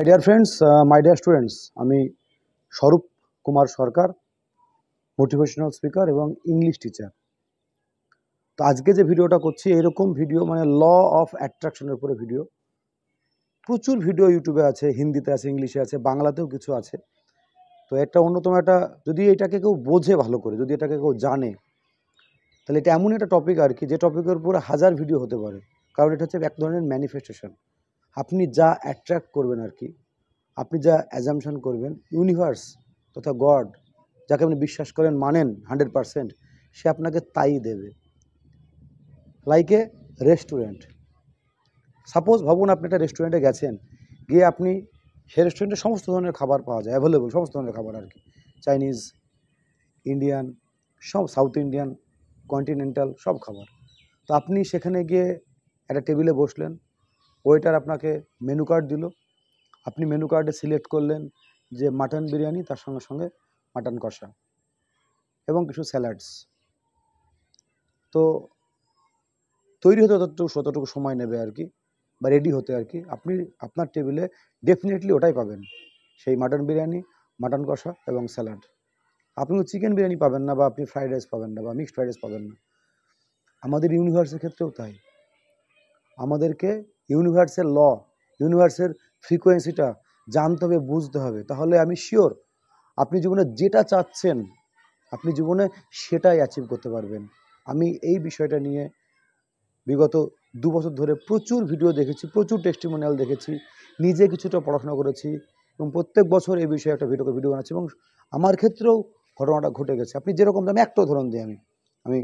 My dear friends, my dear students, আমি স্বরূপ কুমার সরকার, motivational speaker এবং ইংলিশ টিচার। তো আজকে যে ভিডিওটা করছি এরকম ভিডিও মানে ল অফ অ্যাট্রাকশনের উপরে ভিডিও। প্রচুর ভিডিও ইউটিউবে আছে, হিন্দিতে আছে, ইংলিশে আছে, বাংলাতেও কিছু আছে। তো একটা অন্যতম একটা, যদি এটাকে কেউ বোঝে ভালো করে, যদি এটাকে কেউ জানে, তাহলে এটা এমন একটা টপিক আর কি, যে টপিকের উপরে হাজার ভিডিও হতে পারে। কারণ এটা হচ্ছে এক ধরনের ম্যানিফেস্টেশন। আপনি যা অ্যাট্রাক্ট করবেন আর কি, আপনি যা অ্যাজামশন করবেন, ইউনিভার্স তথা গড, যাকে আপনি বিশ্বাস করেন, মানেন 100%, সে আপনাকে তাই দেবে। Like a restaurant. সাপোজ ভাবুন আপনি একটা রেস্টুরেন্টে গেছেন, গিয়ে আপনি সেই রেস্টুরেন্টে সমস্ত ধরনের খাবার পাওয়া যায়, অ্যাভেলেবল সমস্ত ধরনের খাবার আর কি, চাইনিজ, ইন্ডিয়ান, সব সাউথ ইন্ডিয়ান, কন্টিনেন্টাল সব খাবার। তো আপনি সেখানে গিয়ে একটা টেবিলে বসলেন, ওয়েটার আপনাকে মেনু কার্ড দিল, আপনি মেনু কার্ডে সিলেক্ট করলেন যে মাটন বিরিয়ানি, তার সঙ্গে সঙ্গে মাটন কষা এবং কিছু স্যালাডস। তো তৈরি হতে ততটুকু সময় নেবে আর কি, বা রেডি হতে আর কি। আপনি আপনার টেবিলে ডেফিনেটলি ওটাই পাবেন, সেই মাটন বিরিয়ানি, মাটন কষা এবং স্যালাড। আপনি চিকেন বিরিয়ানি পাবেন না, বা আপনি ফ্রাইড রাইস পাবেন না, বা মিক্সড ফ্রাইড রাইস পাবেন না। আমাদের ইউনিভার্সের ক্ষেত্রেও তাই। আমাদেরকে ইউনিভার্সের ল, ইউনিভার্সের ফ্রিকোয়েন্সিটা জানতে হবে, বুঝতে হবে। তাহলে আমি শিওর আপনি জীবনে যেটা চাচ্ছেন, আপনি জীবনে সেটাই অ্যাচিভ করতে পারবেন। আমি এই বিষয়টা নিয়ে বিগত 2 বছর ধরে প্রচুর ভিডিও দেখেছি, প্রচুর টেস্টিমোনিয়াল দেখেছি, নিজে কিছুটা পড়াশোনা করেছি, এবং প্রত্যেক বছর এই বিষয়ে একটা ভিডিও বানাচ্ছি, এবং আমার ক্ষেত্রেও ঘটনাটা ঘটে গেছে। আপনি যেরকম, আমি একটা উদাহরণ দিই। আমি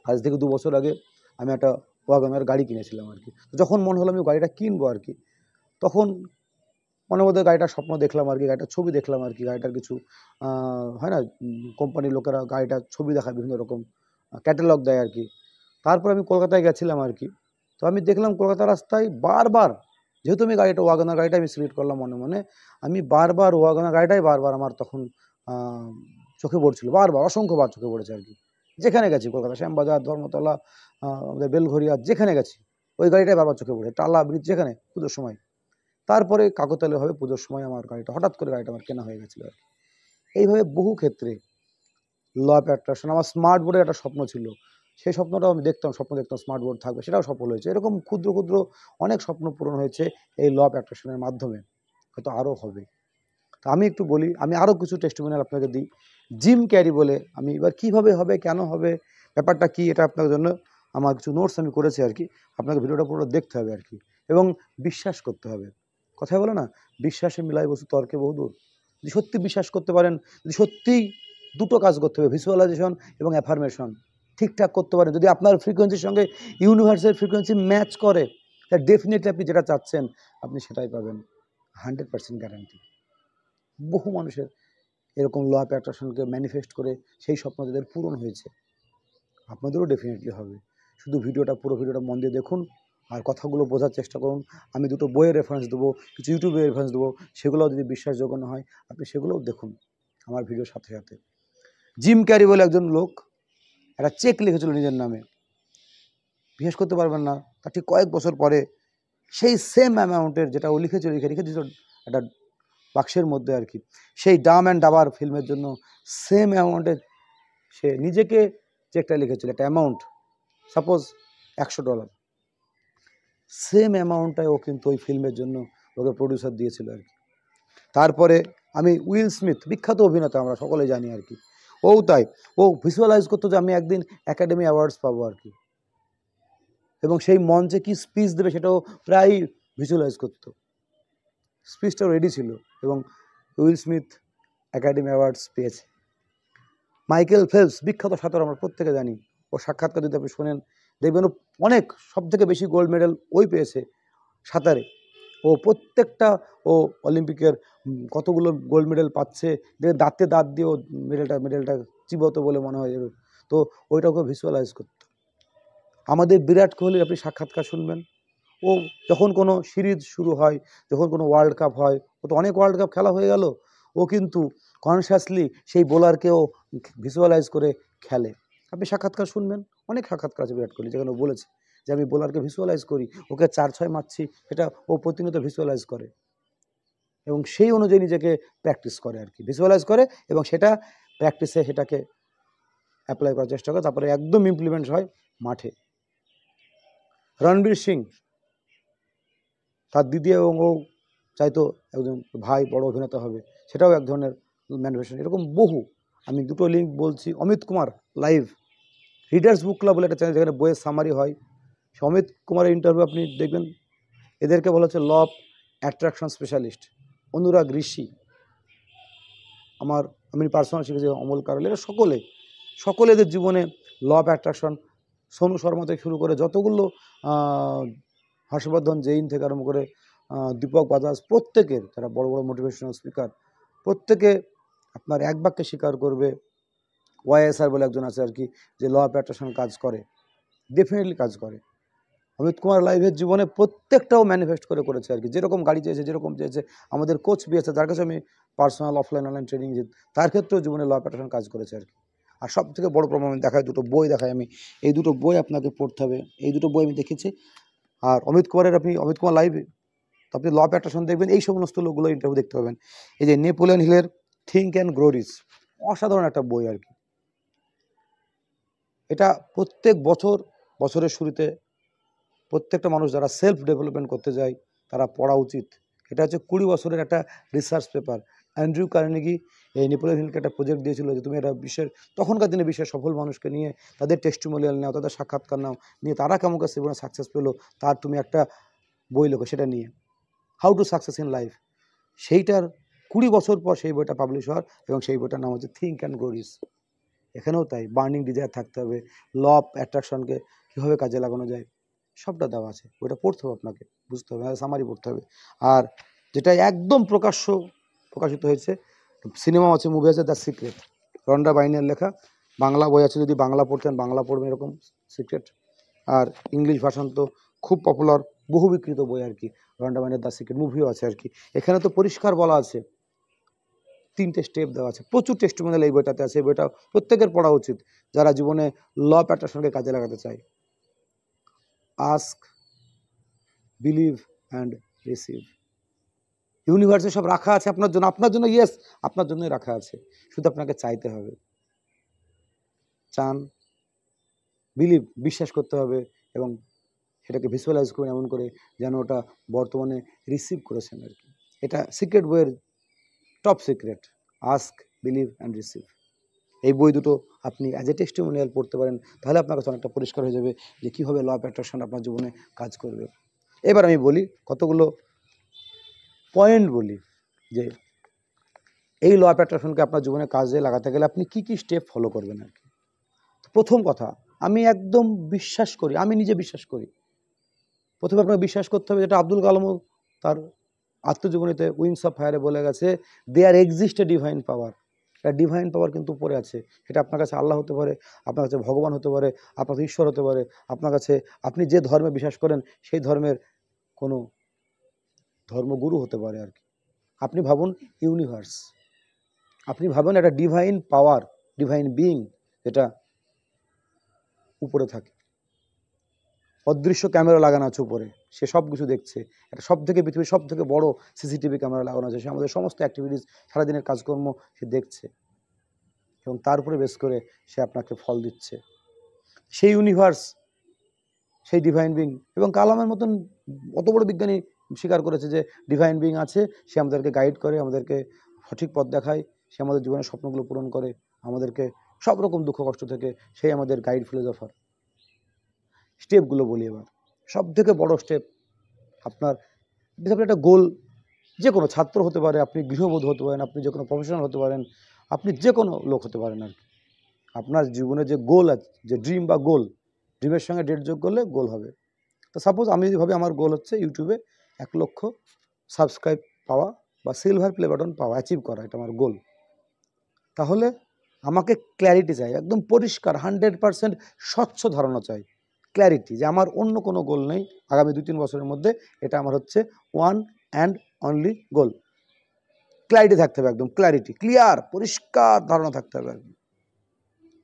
আজ থেকে 2 বছর আগে আমি একটা ওয়াগনার গাড়ি কিনেছিলাম আর কি। যখন মনে হলো আমি গাড়িটা কিনবো আর কি, তখন মনের মধ্যে গাড়িটার স্বপ্ন দেখলাম আর কি, গাড়িটার ছবি দেখলাম আর কি, গাড়িটার কিছু হয় না, কোম্পানির লোকেরা গাড়িটার ছবি দেখায়, বিভিন্ন রকম ক্যাটালগ দেয় আর কি। তারপর আমি কলকাতায় গেছিলাম আর কি। তো আমি দেখলাম কলকাতা রাস্তায় বারবার, যেহেতু আমি গাড়িটা ওয়াগনার গাড়িটা আমি সিলেক্ট করলাম মনে মনে, আমি বারবার ওয়াগনার গাড়িটাই বারবার আমার তখন চোখে পড়ছিল, বারবার অসংখ্যবার চোখে পড়েছে আর কি। যেখানে গেছি, কলকাতা শ্যামবাজার, ধর্মতলা, আমাদের বেলঘরিয়া, যেখানে গেছি ওই গাড়িটাই বারবার চোখে পড়েছে, টালা ব্রিজ, যেখানে, পুজোর সময়। তারপরে কাকতালে হবে পুজোর সময় আমার গাড়িটা, হঠাৎ করে গাড়িটা আমার কেনা হয়ে গেছিলো আর কি। এইভাবে বহু ক্ষেত্রে ল অফ অ্যাট্রাকশন। আমার স্মার্ট বোর্ডের একটা স্বপ্ন ছিল, সেই স্বপ্নটাও আমি দেখতাম, স্বপ্ন দেখতাম স্মার্ট বোর্ড থাকবে, সেটাও সফল হয়েছে। এরকম ক্ষুদ্র ক্ষুদ্র অনেক স্বপ্ন পূরণ হয়েছে এই ল অফ অ্যাট্রাকশনের মাধ্যমে, হয়তো আরও হবে। তো আমি একটু বলি, আমি আরও কিছু টেস্টিমোনিয়াল আপনাকে দিই। জিম ক্যারি বলে, আমি এবার কীভাবে হবে, কেন হবে, ব্যাপারটা কী, এটা আপনার জন্য আমার কিছু নোটস আমি করেছি আর কি। আপনাকে ভিডিওটা পুরো দেখতে হবে আর কি, এবং বিশ্বাস করতে হবে। কথায় বলে না, বিশ্বাসে মিলাই বস্তু তর্কে বহুদূর। যদি সত্যি বিশ্বাস করতে পারেন, যদি সত্যিই দুটো কাজ করতে হবে, ভিজুয়ালাইজেশন এবং অ্যাফার্মেশন ঠিকঠাক করতে পারেন, যদি আপনার ফ্রিকোয়েন্সির সঙ্গে ইউনিভার্সের ফ্রিকোয়েন্সি ম্যাচ করে, তা ডেফিনেটলি আপনি যেটা চাচ্ছেন আপনি সেটাই পাবেন, 100% গ্যারান্টি। বহু মানুষের এরকম ল অফ অ্যাট্রাকশনকে ম্যানিফেস্ট করে সেই স্বপ্ন তাদের পূরণ হয়েছে, আপনাদেরও ডেফিনেটলি হবে। শুধু পুরো ভিডিওটা মন দিয়ে দেখুন, আর কথাগুলো বোঝার চেষ্টা করুন। আমি দুটো বইয়ের রেফারেন্স দেবো, কিছু ইউটিউবের রেফারেন্স দেবো, সেগুলোও যদি বিশ্বাসযোগ্য না হয় আপনি সেগুলোও দেখুন আমার ভিডিওর সাথে সাথে। জিম ক্যারি বলে একজন লোক একটা চেক লিখেছিল নিজের নামে, বিশ্বাস করতে পারবেন না, তার ঠিক কয়েক বছর পরে সেই সেম অ্যামাউন্টের যেটা ও রেখে দিয়েছিল একটা বাক্সের মধ্যে আর কি, সেই ডাম অ্যান্ড ডাবার ফিল্মের জন্য সেম অ্যামাউন্টের সে নিজেকে চেকটা লিখেছিল, একটা অ্যামাউন্ট, সাপোজ $100, সেম অ্যামাউন্টটাই ও কিন্তু ওই ফিল্মের জন্য ওকে প্রডিউসার দিয়েছিল আর কি। তারপরে আমি উইল স্মিথ, বিখ্যাত অভিনেতা, আমরা সকলে জানি আর কি, ও তাই, ও ভিজুয়ালাইজ করতো যে আমি একদিন একাডেমি অ্যাওয়ার্ডস পাবো আর কি, এবং সেই মঞ্চে কি স্পিচ দেবে সেটাও প্রায় ভিজুয়ালাইজ করতো। স্পিচটাও রেডি ছিল, এবং উইল স্মিথ একাডেমি অ্যাওয়ার্ডস পেয়েছে। মাইকেল ফেলপস, বিখ্যাত সাঁতার, আমরা প্রত্যেকে জানি, ও সাক্ষাৎকার যদি আপনি শোনেন দেখবেন ও অনেক, সবথেকে বেশি গোল্ড মেডেল ওই পেয়েছে সাঁতারে। ও প্রত্যেকটা, ও অলিম্পিকের কতগুলো গোল্ড মেডেল পাচ্ছে, দাঁতে দাঁত দিয়ে ও মেডেলটা চিবোতো বলে মনে হয়। তো ওইটা ওকে ভিজুয়ালাইজ করতো। আমাদের বিরাট কোহলির আপনি সাক্ষাৎকার শুনবেন, ও যখন কোনো সিরিজ শুরু হয়, যখন কোনো ওয়ার্ল্ড কাপ হয়, ও তো অনেক ওয়ার্ল্ড কাপ খেলা হয়ে গেল, ও কিন্তু কনসিয়াসলি সেই বোলারকেও ভিজুয়ালাইজ করে খেলে। আপনি সাক্ষাৎকার শুনবেন, অনেক সাক্ষাৎকার আছে বিরাট কোহলি, যেখানে ও বলেছে যে আমি বোলারকে ভিজুয়ালাইজ করি, ওকে 4-6 মারছি, এটা ও প্রতিনিয়ত ভিজুয়ালাইজ করে। এবং সেই অনুযায়ী নিজেকে প্র্যাকটিস করে আর কি, ভিজুয়ালাইজ করে এবং সেটা প্র্যাকটিসে সেটাকে অ্যাপ্লাই করার চেষ্টা করে, তারপরে একদম ইমপ্লিমেন্ট হয় মাঠে। রণবীর সিং তার দিদি এবং ও চাইতো একজন ভাই বড় অভিনেতা হবে, সেটাও এক ধরনের ম্যানিফেস্টেশন। এরকম বহু, আমি দুটো লিঙ্ক বলছি। অমিত কুমার লাইভ, রিডার্স বুক ক্লাব বলে একটা চ্যানেল, যেখানে বইয়ের সামারি হয়, সে অমিত কুমারের ইন্টারভিউ আপনি দেখবেন। এদেরকে বলা হচ্ছে law of attraction specialist. Anurag Rishi, আমি পার্সোনাল শিখেছি অমল কারল, এরা সকলে এদের জীবনে law of attraction, Sonu Sharma থেকে শুরু করে যতগুলো হর্ষবর্ধন জৈন থেকে আরম্ভ করে দীপক বাজাজ, প্রত্যেকের যারা বড় বড় মোটিভেশনাল স্পিকার, প্রত্যেকে আপনার এক বাক্যে স্বীকার করবে, ওয়াইএসআর বলে একজন আছে আর কি, যে ল অফ অ্যাট্রাকশন কাজ করে, ডেফিনেটলি কাজ করে। অমিত কুমার লাইভের জীবনে প্রত্যেকটাও ম্যানিফেস্ট করেছে আর কি, যেরকম গাড়ি চেয়েছে, যেরকম চেয়েছে। আমাদের কোচ বিএসএ, যার কাছে আমি পার্সোনাল অফলাইন অনলাইন ট্রেনিং, তার ক্ষেত্রেও জীবনে ল অফ অ্যাট্রাকশন কাজ করেছে আর কি। আর সব থেকে বড় প্রমাণ দেখায়, দুটো বই দেখায় আমি, এই দুটো বই আপনাকে পড়তে হবে, এই দুটো বই আমি দেখেছি। আর অমিত কুমার লাইভ আপনি ল অফ অ্যাট্রাকশন দেখবেন, এই সমস্ত লোকগুলো ইন্টারভিউ দেখতে পাবেন। এই যে নেপোলিয়ন হিলের থিঙ্ক অ্যান্ড গ্রো রিচ, অসাধারণ একটা বই আর কি। এটা প্রত্যেক বছরের শুরুতে প্রত্যেকটা মানুষ যারা সেলফ ডেভেলপমেন্ট করতে যায় তারা পড়া উচিত। এটা হচ্ছে 20 বছরের একটা রিসার্চ পেপার। অ্যান্ড্রু কার্নেগি এই নেপোলিয়ন হিলকে একটা প্রজেক্ট দিয়েছিল যে তুমি এটা তখনকার দিনে বিশ্বের সফল মানুষকে নিয়ে তাদের টেস্টিমোনিয়াল নাও, তাদের সাক্ষাৎকার নাও, নিয়ে তারা কেমন করে জীবনে সাকসেস পেলো তার তুমি একটা বই লেখো, সেটা নিয়ে how to success in life. সেইটার 20 বছর পর সেই বইটা পাবলিশ হওয়ার, এবং সেই বইটার নাম হচ্ছে থিঙ্ক অ্যান্ড গ্রো রিচ। এখানেও তাই, বার্নিং ডিজায়ার থাকতে হবে, ল অফ অ্যাট্রাকশনকে কীভাবে কাজে লাগানো যায় সবটা দেওয়া আছে। ওইটা পড়তে হবে, আপনাকে বুঝতে হবে, সামারি পড়তে হবে। আর যেটা একদম প্রকাশিত হয়েছে, সিনেমা আছে, মুভি আছে, দ্য সিক্রেট, রন্ডা বাইনের লেখা। বাংলা বই আছে, যদি বাংলা পড়তেন বাংলা পড়বেন, এরকম সিক্রেট। আর ইংলিশ ভাষান্ত তো খুব পপুলার, বহু বিক্রিত বই আর কি, রন্ডা বাইনের দ্য সিক্রেট। মুভিও আছে আর কি। এখানে তো পরিষ্কার বলা আছে, 3টে স্টেপ দেওয়া আছে, প্রচুর টেস্টিমোনিয়াল এই বইটাতে আছে। এই বইটা প্রত্যেকের পড়া উচিত যারা জীবনে ল অফ অ্যাট্রাকশনকে কাজে লাগাতে চায়। Ask, believe and receive. ইউনিভার্সে সব রাখা আছে আপনার জন্য, ইয়েস, আপনার জন্যই রাখা আছে, শুধু আপনাকে চাইতে হবে। চান, বিলিভ, বিশ্বাস করতে হবে, এবং সেটাকে ভিজুয়ালাইজ করুন এমন করে যেন ওটা বর্তমানে রিসিভ করেছেন আর কি। এটা সিক্রেট বইয়ের top secret, ask, believe and receive. এই বই দুটো আপনি অ্যাজ এ টেস্টিমোনিয়াল পড়তে পারেন, তাহলে আপনার কাছে অনেকটা পরিষ্কার হয়ে যাবে যে কীভাবে ল অফ অ্যাট্রাকশন আপনার জীবনে কাজ করবে। এবার আমি বলি, কতগুলো পয়েন্ট বলি, যে এই ল অফ অ্যাট্রাকশনকে আপনার জীবনে কাজে লাগাতে গেলে আপনি কি স্টেপ ফলো করবেন আর কি। প্রথম কথা, আমি একদম বিশ্বাস করি, আমি নিজে বিশ্বাস করি, প্রথমে আপনাকে বিশ্বাস করতে হবে, যেটা আব্দুল কালামও তার আত্মজীবনীতে উইংস অফ ফায়ারে বলে গেছে, দেয়ার এক্সিস্ট এ ডিভাইন পাওয়ার। একটা ডিভাইন পাওয়ার কিন্তু উপরে আছে, সেটা আপনার কাছে আল্লাহ হতে পারে, আপনার কাছে ভগবান হতে পারে, আপনার কাছে ঈশ্বর হতে পারে, আপনার কাছে আপনি যে ধর্মে বিশ্বাস করেন সেই ধর্মের কোনো ধর্মগুরু হতে পারে আর কি। আপনি ভাবুন ইউনিভার্স, আপনি ভাবেন একটা ডিভাইন পাওয়ার, ডিভাইন বিইং, যেটা উপরে থাকে, অদৃশ্য ক্যামেরা লাগানো আছে উপরে, সে সব কিছু দেখছে। এটা পৃথিবীর সব থেকে বড় সিসিটিভি ক্যামেরা লাগানো আছে, সে আমাদের সমস্ত অ্যাক্টিভিটিস, সারাদিনের কাজকর্ম সে দেখছে, এবং তার উপরে বেস করে সে আপনাকে ফল দিচ্ছে। সেই ইউনিভার্স, সেই ডিভাইন বিং, এবং কালামের মতন অত বড় বিজ্ঞানী স্বীকার করেছে যে ডিভাইন বিং আছে, সে আমাদেরকে গাইড করে, আমাদেরকে সঠিক পথ দেখায়, সে আমাদের জীবনের স্বপ্নগুলো পূরণ করে, আমাদেরকে সব রকম দুঃখ কষ্ট থেকে সেই আমাদের গাইড ফিলোজফার। স্টেপগুলো বলি এবার। সব থেকে বড় স্টেপ, আপনার একটা গোল, যে কোনো ছাত্র হতে পারে, আপনি গৃহবধূ হতে পারেন, আপনি যে কোনো প্রফেশনাল হতে পারেন, আপনি যে কোনো লোক হতে পারেন আর কি। আপনার জীবনে যে গোল আছে, যে ড্রিম বা গোল, ড্রিমের সঙ্গে ডেট যোগ করলে গোল হবে। তো সাপোজ আমি যদি ভাবি আমার গোল হচ্ছে ইউটিউবে 1 লক্ষ সাবস্ক্রাইব পাওয়া বা সিলভার প্লে বাটন পাওয়া, অ্যাচিভ করা, এটা আমার গোল। তাহলে আমাকে ক্ল্যারিটি চাই, একদম পরিষ্কার 100% স্বচ্ছ ধারণা চাই, ক্ল্যারিটি, যে আমার অন্য কোনো গোল নেই আগামী 2-3 বছরের মধ্যে, এটা আমার হচ্ছে one and only goal. Clarity থাকতে হবে, একদম ক্ল্যারিটি, ক্লিয়ার, পরিষ্কার ধারণা থাকতে হবে একদম।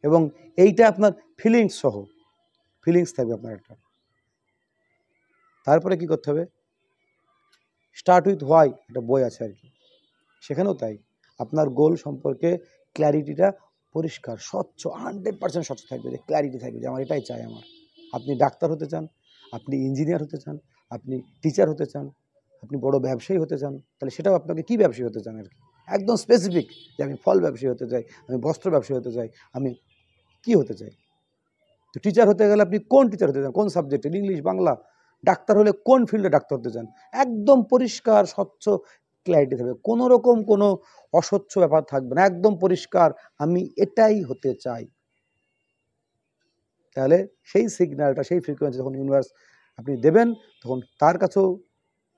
এবং এইটা আপনার ফিলিংস সহ, ফিলিংস থাকবে আপনার একটা। তারপরে কি করতে হবে, স্টার্ট উইথ হোয়াই, একটা বই আছে আর কি, সেখানেও তাই। আপনার গোল সম্পর্কে ক্ল্যারিটিটা পরিষ্কার, স্বচ্ছ, 100% স্বচ্ছ থাকবে, যে ক্ল্যারিটি থাকবে যে আমার এটাই চাই আমার। আপনি ডাক্তার হতে চান, আপনি ইঞ্জিনিয়ার হতে চান, আপনি টিচার হতে চান, আপনি বড় ব্যবসায়ী হতে চান, তাহলে সেটাও আপনাকে কী ব্যবসায়ী হতে চান আর কি, একদম স্পেসিফিক যে আমি ফল ব্যবসায়ী হতে চাই, আমি বস্ত্র ব্যবসায়ী হতে চাই, আমি কি হতে চাই। তো টিচার হতে গেলে আপনি কোন টিচার হতে চান, কোন সাবজেক্টে, ইংলিশ, বাংলা। ডাক্তার হলে কোন ফিল্ডে ডাক্তার হতে চান, একদম পরিষ্কার স্বচ্ছ ক্ল্যারিটি থাকবে, কোনো রকম কোনো অস্বচ্ছ ব্যাপার থাকবে না, একদম পরিষ্কার আমি এটাই হতে চাই। তাহলে সেই সিগন্যালটা, সেই ফ্রিকোয়েন্সি যখন ইউনিভার্স আপনি দেবেন, তখন তার কাছেও,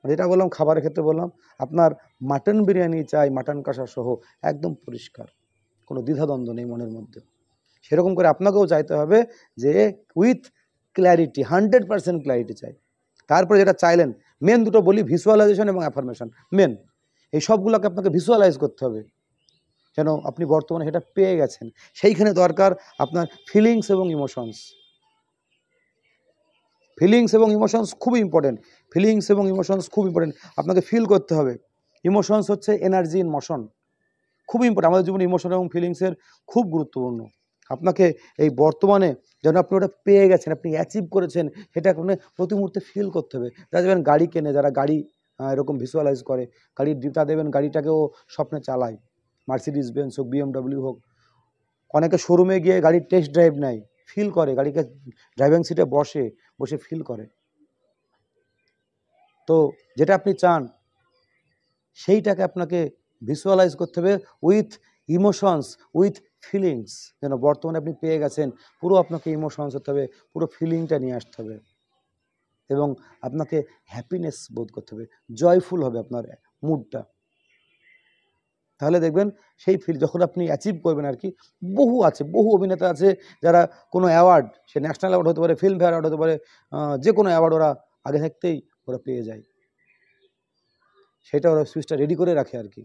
যেটা বললাম খাবারের ক্ষেত্রে বললাম, আপনার মাটন বিরিয়ানি চাই, মাটন কষা সহ, একদম পরিষ্কার, কোনো দ্বিধাদ্বন্দ্ব নেই মনের মধ্যে। সেরকম করে আপনাকেও চাইতে হবে যে উইথ ক্ল্যারিটি, 100% ক্ল্যারিটি চাই। তারপরে যেটা চাইলেন, মেন দুটো বলি, ভিজুয়ালাইজেশন এবং অ্যাফার্মেশন। মেন এই সবগুলোকে আপনাকে ভিজুয়ালাইজ করতে হবে, যেন আপনি বর্তমানে সেটা পেয়ে গেছেন। সেইখানে দরকার আপনার ফিলিংস এবং ইমোশনস। ফিলিংস এবং ইমোশনস খুব ইম্পর্টেন্ট, ফিলিংস এবং ইমোশনস খুব ইম্পর্টেন্ট। আপনাকে ফিল করতে হবে। ইমোশনস হচ্ছে এনার্জি ইন মোশন, খুব ইম্পর্টেন্ট। আমাদের জীবনে ইমোশন এবং ফিলিংসের খুব গুরুত্বপূর্ণ। আপনাকে এই বর্তমানে যেন আপনি ওটা পেয়ে গেছেন, আপনি অ্যাচিভ করেছেন, সেটা আপনাকে প্রতি মুহূর্তে ফিল করতে হবে। যারা যাবেন গাড়ি কেনে, যারা গাড়ি এরকম ভিজুয়ালাইজ করে, গাড়ির ডিটা দেবেন, গাড়িটাকেও স্বপ্নে চালায়, মার্সিডিজ বেঞ্চ হোক, BMW হোক। অনেকে শোরুমে গিয়ে গাড়ির টেস্ট ড্রাইভ নেয়, ফিল করে, গাড়িকে ড্রাইভিং সিটে বসে ফিল করে। তো যেটা আপনি চান সেইটাকে আপনাকে ভিজুয়ালাইজ করতে হবে উইথ ইমোশনস, উইথ ফিলিংস। যেন বর্তমানে আপনি পেয়ে গেছেন, পুরো আপনাকে ইমোশনস হতে হবে, পুরো ফিলিংটা নিয়ে আসতে হবে, এবং আপনাকে হ্যাপিনেস বোধ করতে হবে, জয়ফুল হবে আপনার মুডটা। তাহলে দেখবেন সেই ফিল যখন আপনি অ্যাচিভ করবেন আর কি। বহু অভিনেতা আছে যারা কোনো অ্যাওয়ার্ড, সে ন্যাশনাল অ্যাওয়ার্ড হতে পারে, ফিল্মফেয়ার অ্যাওয়ার্ড হতে পারে, যে কোনো অ্যাওয়ার্ড ওরা আগে থাকতেই ওরা পেয়ে যায়। সেটা ওরা সুইচটা রেডি করে রাখে আর কি।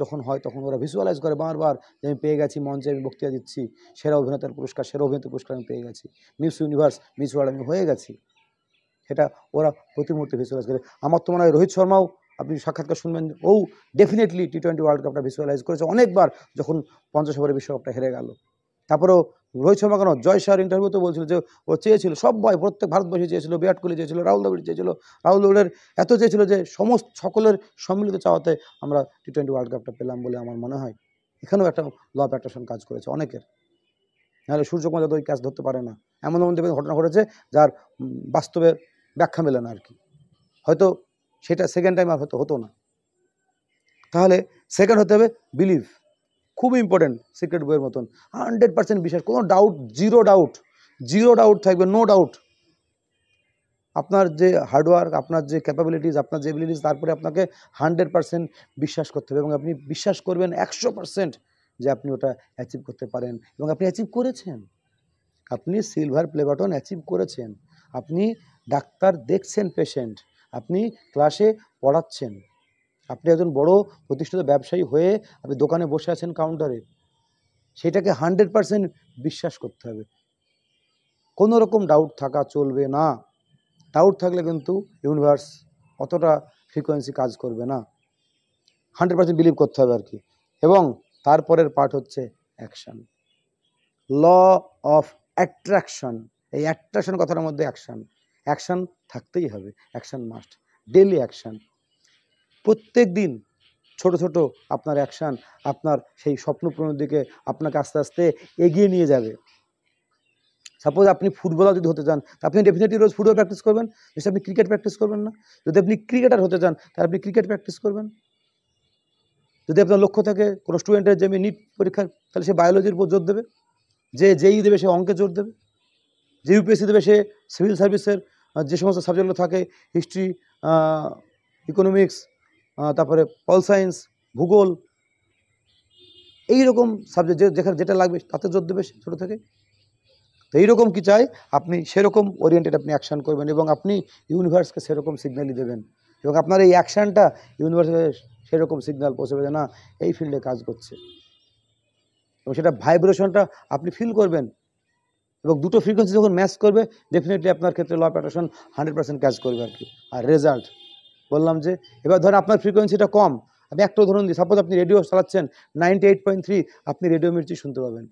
যখন হয় তখন ওরা ভিজুয়ালাইজ করে বারবার যে আমি পেয়ে গেছি, মঞ্চে আমি বক্তৃতা দিচ্ছি, সেরা অভিনেতার পুরস্কার, সেরা অভিনেত্রী পুরস্কার আমি পেয়ে গেছি, মিস ইউনিভার্স, মিস ওয়ার্ল্ড আমি হয়ে গেছি। সেটা ওরা প্রতি মুহূর্তে ভিজুয়ালাইজ করে। আমার তো মনে হয় রোহিত শর্মাও, আপনি সাক্ষাৎকার শুনবেন, ও ডেফিনেটলি T20 ওয়ার্ল্ড কাপটা ভিজুয়ালাইজ করেছে অনেকবার, যখন 50 ওভারে বিশ্বকাপটা হেরে গেল। তারপরেও রোহিত শর্মা কেন, জয় শাহর ইন্টারভিউতে বলছিল যে ও চেয়েছিল, সবাই প্রত্যেক ভারতবর্ষে চেয়েছিল, বিরাট কোহলি চেয়েছিল, রাহুল দ্রাবিড় চেয়েছিল, রাহুল দ্রাবিড়ের এত চেয়েছিল যে সকলের সম্মিলিত চাওয়াতে আমরা T20 ওয়ার্ল্ড কাপটা পেলাম বলে আমার মনে হয়। এখানেও একটা ল অফ অ্যাট্রাকশন কাজ করেছে অনেকের, নাহলে সূর্যকুমার যাদব ওই কাজ ধরতে পারে না। এমন ঘটনা ঘটেছে যার বাস্তবে ব্যাখ্যা মেলে না আর কি, হয়তো সেটা সেকেন্ড টাইম আর হতো না। তাহলে সেকেন্ড হতে হবে বিলিভ, খুব ইম্পর্টেন্ট, সিক্রেট বইয়ের মতন 100% বিশ্বাস, কোনো ডাউট, জিরো ডাউট থাকবে, নো ডাউট। আপনার যে হার্ডওয়ার্ক, আপনার যে ক্যাপাবিলিটিস, আপনার যে এবিলিটিস, তারপরে আপনাকে 100% বিশ্বাস করতে হবে, এবং আপনি বিশ্বাস করবেন 100% যে আপনি ওটা অ্যাচিভ করতে পারেন, এবং আপনি অ্যাচিভ করেছেন। আপনি সিলভার প্লে বাটন অ্যাচিভ করেছেন, আপনি ডাক্তার দেখছেন পেশেন্ট, আপনি ক্লাসে পড়াচ্ছেন, আপনি একজন বড় প্রতিষ্ঠিত ব্যবসায়ী হয়ে আপনি দোকানে বসে আছেন কাউন্টারে, সেটাকে 100% বিশ্বাস করতে হবে। কোনো রকম ডাউট থাকা চলবে না। ডাউট থাকলে কিন্তু ইউনিভার্স অতটা ফ্রিকোয়েন্সি কাজ করবে না। 100% বিলিভ করতে হবে আর কি। এবং তারপরের পার্ট হচ্ছে অ্যাকশান, ল অফ অ্যাট্রাকশন। এই অ্যাট্রাকশন কথাটার মধ্যে অ্যাকশান থাকতেই হবে, অ্যাকশান মাস্ট, ডেইলি অ্যাকশান। প্রত্যেক দিন ছোট ছোট আপনার অ্যাকশান আপনার সেই স্বপ্ন পূরণের দিকে আপনাকে আস্তে আস্তে এগিয়ে নিয়ে যাবে। সাপোজ আপনি ফুটবলার যদি হতে চান, তা আপনি ডেফিনেটলি রোজ ফুটবল প্র্যাকটিস করবেন। যদি আপনি ক্রিকেট প্র্যাকটিস করবেন না, যদি আপনি ক্রিকেটার হতে চান তাহলে আপনি ক্রিকেট প্র্যাকটিস করবেন। যদি আপনার লক্ষ্য থাকে কোনো স্টুডেন্টের যে নিট পরীক্ষা, তাহলে সে বায়োলজির উপর জোর দেবে, যে জেই দেবে সে অঙ্কে জোর দেবে, যে ইউপিএসসি দেবে সে সিভিল সার্ভিসের যে সমস্ত সাবজেক্টগুলো থাকে, হিস্ট্রি, ইকোনমিক্স, তারপরে পল সায়েন্স, ভূগোল, এইরকম সাবজেক্ট যেখানে যেটা লাগবে তাতে জোর দেবে ছোটো থেকে। তো এইরকম কি চাই, আপনি সেরকম ওরিয়েন্টেড আপনি অ্যাকশান করবেন, এবং আপনি ইউনিভার্সকে সেরকম সিগন্যালই দেবেন, এবং আপনার এই অ্যাকশানটা ইউনিভার্সে সেরকম সিগন্যাল পৌঁছবে যে না, এই ফিল্ডে কাজ করছে, এবং সেটা ভাইব্রেশনটা আপনি ফিল করবেন, এবং দুটো ফ্রিকোয়েন্সি যখন ম্যাচ করবে ডেফিনেটলি আপনার ক্ষেত্রে ল অফ অ্যাট্রাকশন 100% কাজ করবে আর কি। আর রেজাল্ট বললাম যে, এবার ধরেন আপনার ফ্রিকোয়েন্সিটা কম, আমি একটা উদাহরণ দিই, সাপোজ আপনি রেডিও চালাচ্ছেন 98.3, আপনি রেডিও মির্চি শুনতে পাবেন।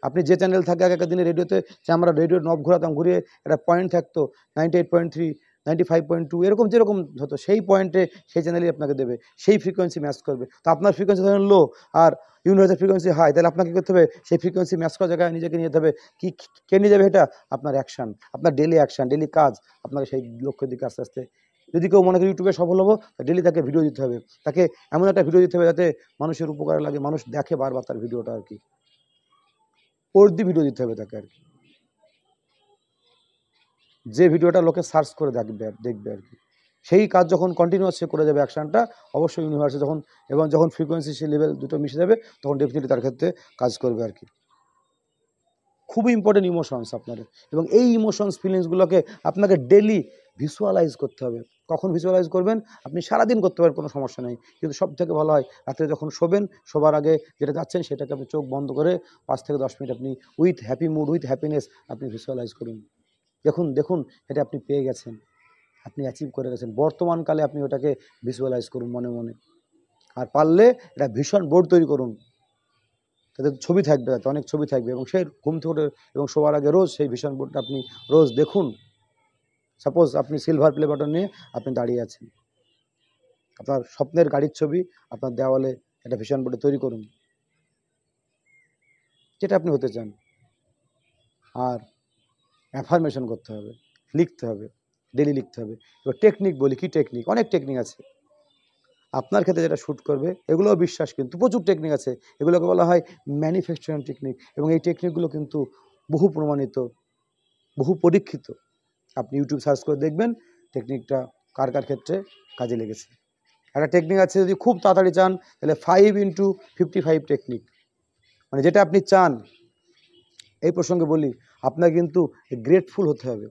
আপনি যে চ্যানেল থাকে আগেকার দিনে রেডিওতে, যে আমরা রেডিওর নব ঘোরাতাম, ঘুরিয়ে একটা পয়েন্ট থাকতো 98.3, 95.2 এরকম যেরকম হতো, সেই পয়েন্টে সেই চ্যানেলই আপনাকে দেবে, সেই ফ্রিকোয়েন্সি ম্যাচ করবে। তো আপনার ফ্রিকোয়েন্সি ধরেন লো আর ইউনিভার্সের ফ্রিকোয়েন্সি হাই, তাহলে আপনাকে কী করতে হবে, সেই ফ্রিকোয়েন্সি ম্যাচ করার জায়গায় নিজেকে নিয়ে যেতে হবে। কি কে নিয়ে যাবে এটা? আপনার অ্যাকশান, আপনার ডেলি অ্যাকশান, ডেলি কাজ আপনাকে সেই লক্ষ্যের দিকে আস্তে আস্তে। যদি কেউ মনে করে ইউটিউবে সফল হবো, ডেলি তাকে ভিডিও দিতে হবে, তাকে এমন একটা ভিডিও দিতে হবে যাতে মানুষের উপকার লাগে, মানুষ দেখে বারবার তার ভিডিওটা আর কি, ওর্দি ভিডিও দিতে হবে তাকে আর কি, যে ভিডিওটা লোকে সার্চ করে দেখবে আর কি। সেই কাজ যখন কন্টিনিউয়াস সে করে যাবে অ্যাকশানটা, অবশ্যই ইউনিভার্সে যখন এবং যখন ফ্রিকোয়েন্সি সে লেভেল দুটো মিশে যাবে, তখন ডেফিনেটলি তার ক্ষেত্রে কাজ করবে আর কি। খুবই ইম্পর্টেন্ট ইমোশনস আপনার, এবং এই ইমোশনস ফিলিংসগুলোকে আপনাকে ডেলি ভিজুয়ালাইজ করতে হবে। কখন ভিজুয়ালাইজ করবেন? আপনি সারাদিন করতে পারেন, কোনো সমস্যা নেই, কিন্তু সব থেকে ভালো হয় রাত্রে যখন শোবেন, শোবার আগে যেটা যাচ্ছেন সেটাকে আপনি চোখ বন্ধ করে 5 থেকে 10 মিনিট আপনি with happy mood, with happiness আপনি ভিজুয়ালাইজ করুন। দেখুন এটা আপনি পেয়ে গেছেন, আপনি অ্যাচিভ করে গেছেন। বর্তমানকালে আপনি ওটাকে ভিজুয়ালাইজ করুন মনে মনে, আর পারলে এটা ভিশন বোর্ড তৈরি করুন, তাতে ছবি থাকবে, তাতে অনেক ছবি থাকবে, এবং সেই ঘুম থেকে উঠে এবং শোবার আগে রোজ সেই ভিশন বোর্ডটা আপনি রোজ দেখুন। সাপোজ আপনি সিলভার প্লে বাটন নিয়ে আপনি দাঁড়িয়ে আছেন, আপনার স্বপ্নের গাড়ির ছবি আপনার দেওয়ালে একটা ভিশন বোর্ডে তৈরি করুন, যেটা আপনি হতে চান। আর অ্যাফার্মেশন করতে হবে, লিখতে হবে, ডেলি লিখতে হবে। এবার টেকনিক বলি, কি টেকনিক? অনেক টেকনিক আছে, আপনার ক্ষেত্রে যেটা শ্যুট করবে। এগুলোও বিশ্বাস, কিন্তু প্রচুর টেকনিক আছে, এগুলোকে বলা হয় ম্যানিফেস্টেশন টেকনিক, এবং এই টেকনিকগুলো কিন্তু বহু প্রমাণিত, বহু পরীক্ষিত। আপনি ইউটিউব সার্চ করে দেখবেন টেকনিকটা কার কার ক্ষেত্রে কাজে লেগেছে। একটা টেকনিক আছে, যদি খুব তাড়াতাড়ি চান তাহলে 5x55 টেকনিক, মানে যেটা আপনি চান। এই প্রসঙ্গে বলি, আপনার কিন্তু গ্রেটফুল হতে হবে,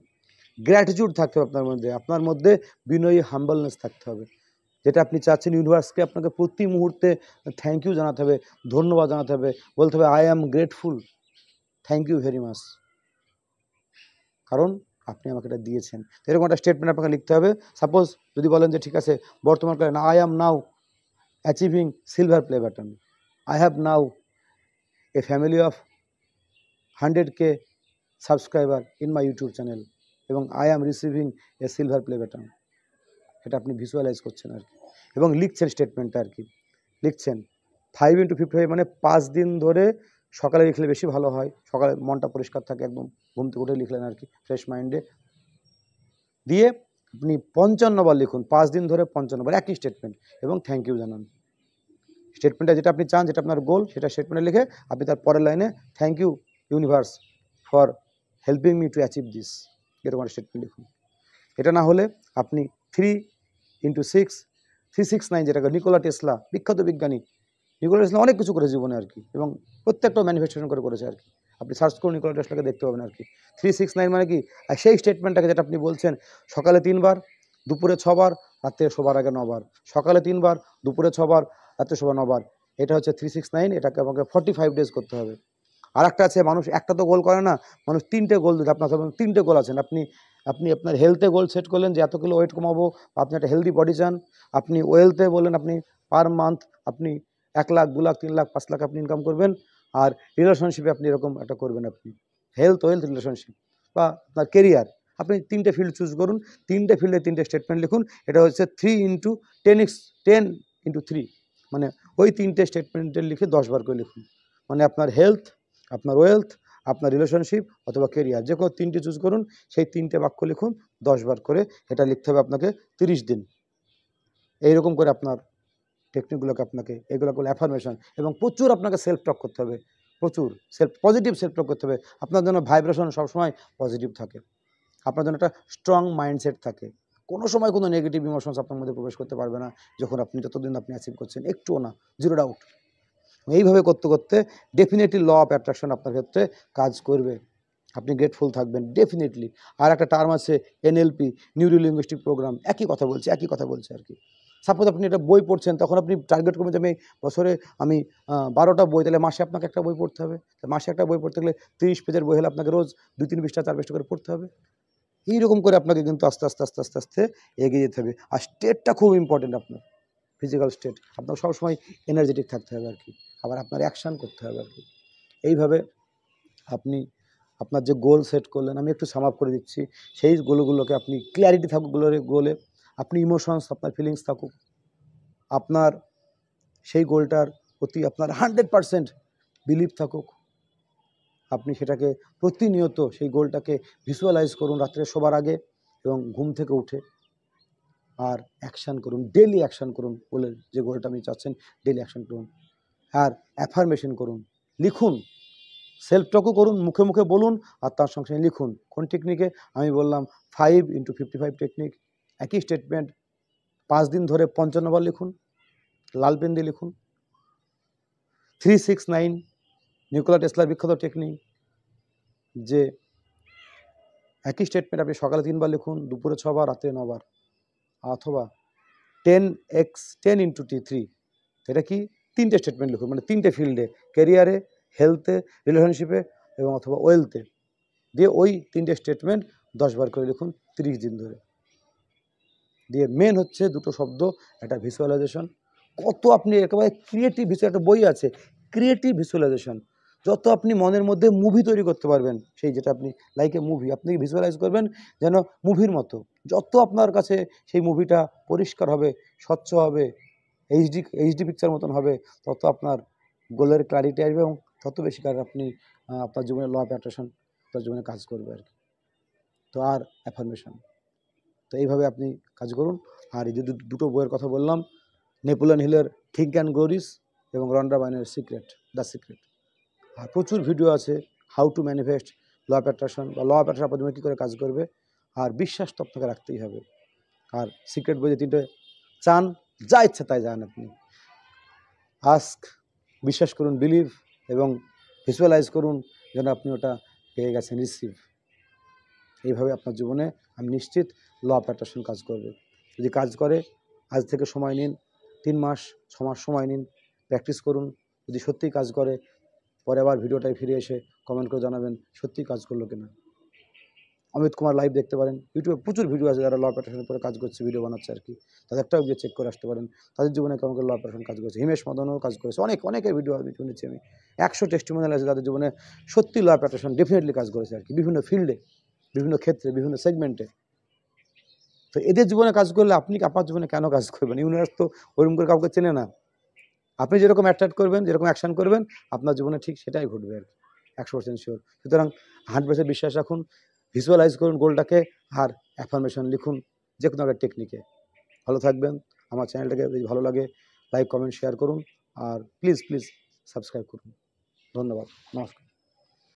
গ্র্যাটিটিউড থাকতে হবে আপনার মধ্যে বিনয়ী হাম্বলনেস থাকতে হবে। যেটা আপনি চাচ্ছেন, ইউনিভার্সকে আপনাকে প্রতি মুহূর্তে থ্যাংক ইউ জানাতে হবে, ধন্যবাদ জানাতে হবে, বলতে হবে I am grateful, thank you very much, কারণ আপনি আমাকে এটা দিয়েছেন। এরকম একটা স্টেটমেন্ট আপনাকে লিখতে হবে। সাপোজ যদি বলেন যে ঠিক আছে, বর্তমানকালে I am now achieving silver play button, I have now a family of 100K subscriber in my YouTube channel, এবং I am receiving a silver play button. এটা আপনি ভিজুয়ালাইজ করছেন আর কি, এবং লিখছেন স্টেটমেন্টটা আর কি, লিখছেন 5x55, মানে 5 দিন ধরে। সকালে লিখলে বেশি ভালো হয়, সকালে মনটা পরিষ্কার থাকে, একদম ঘুম থেকে উঠে লিখলেন আর কি, ফ্রেশ মাইন্ডে। দিয়ে আপনি 55 বার লিখুন, 5 দিন ধরে 55 বার একই স্টেটমেন্ট, এবং থ্যাংক ইউ জানান। স্টেটমেন্টটা যেটা আপনি চান, যেটা আপনার গোল, সেটা স্টেটমেন্টে লিখে আপনি তার পরের লাইনে thank you universe for helping me to achieve this, এরকম একটা স্টেটমেন্ট লিখুন। এটা না হলে আপনি 3x6 যেটাকে নিকোলা টেসলা, বিখ্যাত বিজ্ঞানী, নিকোলা টেসলা অনেক কিছু করেছে জীবনে আর কি, এবং প্রত্যেকটা ম্যানিফেস্টেশন করেছে আর কি। আপনি সার্চ করুন নিকোলা টেসলাকে, দেখতে পাবেন আর কি। 369 মানে কি? আর সেই স্টেটমেন্টটাকে যেটা আপনি বলছেন, সকালে 3 বার, দুপুরে 6 বার, রাত্রে শোবার আগে 9 বার। সকালে 3 বার, দুপুরে 6 বার, রাত্রে শোবার 9 বার। এটা হচ্ছে 369, এটাকে আমাকে 45 ডেজ করতে হবে। আর একটা আছে, মানুষ একটা তো গোল করে না, মানুষ 3টে গোল দিতে। আপনার 3টে গোল আছেন, আপনি আপনার হেলথে গোল সেট করলেন যে এত কিলো ওয়েট কমাবো, আপনি একটা হেলদি বডি চান। আপনি ওয়েলথে বললেন আপনি পার মান্থ আপনি 1 লাখ, 2 লাখ, 3 লাখ, 5 লাখ আপনি ইনকাম করবেন। আর রিলেশনশিপে আপনি এরকম একটা করবেন, আপনি হেলথ, ওয়েলথ, রিলেশনশিপ, বা আপনার কেরিয়ার। আপনি 3টে ফিল্ড চুজ করুন, 3টে ফিল্ডে 3টে স্টেটমেন্ট লিখুন। এটা হচ্ছে 3x10 × 3, মানে ওই 3টে স্টেটমেন্টে লিখে 10 বার করে লিখুন। মানে আপনার হেলথ, আপনার ওয়েলথ, আপনার রিলেশনশিপ অথবা কেরিয়ার, যে কোনো 3টে চুজ করুন, সেই 3টে বাক্য লিখুন 10 বার করে। এটা লিখতে হবে আপনাকে 30 দিন। এইরকম করে আপনার টেকনিকগুলোকে আপনাকে, এগুলো করলে অ্যাফার্মেশন, এবং প্রচুর আপনাকে সেলফ টক করতে হবে, প্রচুর পজিটিভ সেলফ টক করতে হবে। আপনার জন্য ভাইব্রেশন সবসময় পজিটিভ থাকে, আপনার জন্য একটা স্ট্রং মাইন্ডসেট থাকে। কোনো সময় কোনো নেগেটিভ ইমোশনস আপনার মধ্যে প্রবেশ করতে পারবে না, যতদিন আপনি অ্যাচিভ করছেন, একটুও না, 0 ডাউট। এইভাবে করতে করতে ডেফিনেটলি ল অফ অ্যাট্রাকশন আপনার ক্ষেত্রে কাজ করবে, আপনি গ্রেটফুল থাকবেন ডেফিনেটলি। আর একটা টার্ম আছে এনএলপি, নিউরো লিঙ্গুইস্টিক প্রোগ্রাম, একই কথা বলছে আর কি। সাপোজ আপনি একটা বই পড়ছেন, তখন আপনি টার্গেট করবেন যে আমি বছরে 12টা বই, তাহলে মাসে আপনাকে একটা বই পড়তে হবে। মাসে একটা বই পড়তে গেলে 30 পেজের বই হলে আপনাকে রোজ 2-3 পৃষ্ঠা 4 পৃষ্ঠা করে পড়তে হবে। এইরকম করে আপনাকে কিন্তু আস্তে আস্তে এগিয়ে যেতে হবে। আর স্টেটটা খুব ইম্পর্টেন্ট আপনার, ফিজিক্যাল স্টেট, আপনার সবসময় এনার্জেটিক থাকতে হবে আর কি, আবার আপনার অ্যাকশান করতে হবে আর কি। এইভাবে আপনি আপনার যে গোল সেট করলেন, আমি একটু সাম আপ করে দিচ্ছি, সেই গোলগুলোকে আপনি ক্ল্যারিটি থাকুক গোলে, আপনি ইমোশনস, আপনার ফিলিংস থাকুক, আপনার সেই গোলটার প্রতি আপনার 100% বিলিভ থাকুক, আপনি সেটাকে প্রতিনিয়ত সেই গোলটাকে ভিজুয়ালাইজ করুন রাত্রে শোবার আগে এবং ঘুম থেকে উঠে, আর অ্যাকশান করুন, ডেলি অ্যাকশান করুন, বলে যে গোলটা আপনি চাচ্ছেন ডেলি অ্যাকশান করুন, আর অ্যাফার্মেশন করুন, লিখুন, সেলফ টকও করুন, মুখে মুখে বলুন আর তার সঙ্গে সঙ্গে লিখুন। কোন টেকনিকে? আমি বললাম 5x55 টেকনিক। একই স্টেটমেন্ট 5 দিন ধরে 55 বার লিখুন, লাল পেন দিয়ে লিখুন। 369 নিকোলা টেসলার বিখ্যাত টেকনিক, যে একই স্টেটমেন্ট আপনি সকালে 3 বার লিখুন, দুপুরে 6 বার, রাত্রে 9 বার। অথবা 10x10 × T3, এটা কি? 3টে স্টেটমেন্ট লিখুন, মানে 3টে ফিল্ডে, ক্যারিয়ারে, হেলথে, রিলেশনশিপে এবং অথবা ওয়েলথে, দিয়ে ওই 3টে স্টেটমেন্ট 10 বার করে লিখুন 30 দিন ধরে। দিয়ে মেন হচ্ছে দুটো শব্দ, একটা ভিজুয়ালাইজেশন। কত আপনি একেবারে ক্রিয়েটিভ একটা বই আছে, ক্রিয়েটিভ ভিজুয়ালাইজেশন। যত আপনি মনের মধ্যে মুভি তৈরি করতে পারবেন, সেই যেটা আপনি লাইক এ মুভি, আপনি ভিজুয়ালাইজ করবেন যেন মুভির মতো। যত আপনার কাছে সেই মুভিটা পরিষ্কার হবে, স্বচ্ছ হবে, এইচডি পিকচার মতন হবে, তত আপনার গোলের ক্লারিটি আসবে এবং তত বেশি আপনি আপনার জীবনে ল অফ অ্যাট্রাকশন আপনার জীবনে কাজ করবে আর কি। তো আর অ্যাফার্মেশন, তো এইভাবে আপনি কাজ করুন। আর এই যে দুটো বইয়ের কথা বললাম, নেপোলিয়ন হিলের থিঙ্ক অ্যান্ড গ্রো রিচ এবং রন্ডা বাইনের সিক্রেট, দ্য সিক্রেট। আর প্রচুর ভিডিও আছে, how to manifest, law of attraction, বা ল অফ অ্যাট্রাকশন আপনার জীবনে কী করে কাজ করবে। আর বিশ্বাস তো আপনাকে রাখতেই হবে। আর সিক্রেট বইয়ে 3টে চান, যা ইচ্ছা তাই যান আপনি। আস্ক, বিশ্বাস করুন, বিলিভ, এবং ভিজুয়ালাইজ করুন যেন আপনি ওটা পেয়ে গেছেন, রিসিভ। এইভাবে আপনার জীবনে আমি নিশ্চিত ল অফ অ্যাট্রাকশন কাজ করবে। যদি কাজ করে, আজ থেকে সময় নিন, 3 মাস 6 মাস সময় নিন, প্র্যাকটিস করুন। যদি সত্যিই কাজ করে, পরে আবার ভিডিওটায় ফিরে এসে কমেন্ট করে জানাবেন সত্যিই কাজ করলো কিনা। অমিত কুমার লাইভ দেখতে পারেন, ইউটিউবে প্রচুর ভিডিও আছে যারা ল অফ অ্যাট্রাকশনের উপরে কাজ করছে, ভিডিও বানাচ্ছে আর কি, তাদেরটাও গিয়ে চেক করে আসতে পারেন, তাদের জীবনে কেমন করে ল অফ অ্যাট্রাকশন কাজ করছে। হিমেশ মদনও কাজ করেছে, অনেকের ভিডিও আমি শুনেছি, আমি 100 টেস্টিমোনিয়াল আছে যাদের জীবনে সত্যি ল অফ অ্যাট্রাকশন ডেফিনেটলি কাজ করেছে আর কি, বিভিন্ন ফিল্ডে, বিভিন্ন ক্ষেত্রে, বিভিন্ন সেগমেন্টে। তো এদের জীবনে কাজ করলে আপনি আপনার জীবনে কেন কাজ করবেন? ইউনিভার্স তো ওরকম করে কাউকে চেনে না। আপনি যেরকম অ্যাট্রাক্ট করবেন, যেরকম অ্যাকশন করবেন, আপনার জীবনে ঠিক সেটাই ঘটবে আর কি, 100% শিওর। সুতরাং 100% বিশ্বাস রাখুন, ভিজুয়ালাইজ করুন গোলটাকে, আর অ্যাফার্মেশন লিখুন যে কোনো একটা টেকনিকে। ভালো থাকবেন। আমার চ্যানেলটাকে যদি ভালো লাগে লাইক, কমেন্ট, শেয়ার করুন, আর প্লিজ সাবস্ক্রাইব করুন। ধন্যবাদ, নমস্কার।